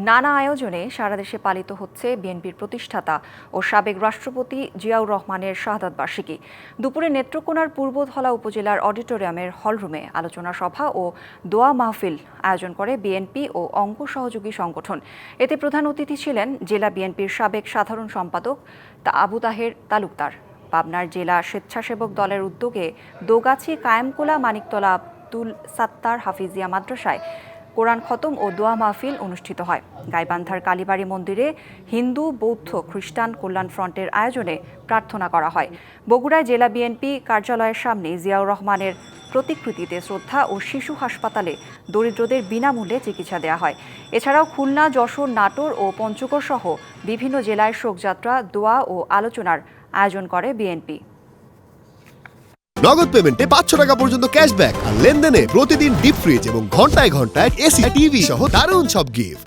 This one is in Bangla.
নানা আয়োজনে সারা দেশে পালিত হচ্ছে বিএনপির প্রতিষ্ঠাতা ও সাবেক রাষ্ট্রপতি জিয়াউর রহমানের শাহাদাত বার্ষিকী। দুপুরে নেত্রকোনার পূর্বধলা উপজেলার অডিটোরিয়ামের হলরুমে আলোচনা সভা ও দোয়া মাহফিল আয়োজন করে বিএনপি ও অঙ্গ সহযোগী সংগঠন। এতে প্রধান অতিথি ছিলেন জেলা বিএনপির সাবেক সাধারণ সম্পাদক আবু তাহের তালুকদার। পাবনার জেলা স্বেচ্ছাসেবক দলের উদ্যোগে দোগাছি কায়েমকোলা মানিকতলা আব্দুল সাত্তার হাফিজিয়া মাদ্রাসায় কোরআন খতম ও দোয়া মাহফিল অনুষ্ঠিত হয়। গাইবান্ধার কালীবাড়ি মন্দিরে হিন্দু, বৌদ্ধ, খ্রিস্টান কল্যাণ ফ্রন্টের আয়োজনে প্রার্থনা করা হয়। বগুড়ায় জেলা বিএনপি কার্যালয়ের সামনে জিয়াউর রহমানের প্রতিকৃতিতে শ্রদ্ধা ও শিশু হাসপাতালে দরিদ্রদের বিনামূল্যে চিকিৎসা দেওয়া হয়। এছাড়াও খুলনা, যশোর, নাটোর ও পঞ্চগড় সহ বিভিন্ন জেলায় শোকযাত্রা, দোয়া ও আলোচনার আয়োজন করে বিএনপি। নগদ পেমেন্টে 500 টাকা পর্যন্ত ক্যাশব্যাক আর লেনদেনে প্রতিদিন ডিপ ফ্রিজ এবং ঘন্টায় ঘন্টায় এসি, টিভি সহ দারুণ সব গিফট।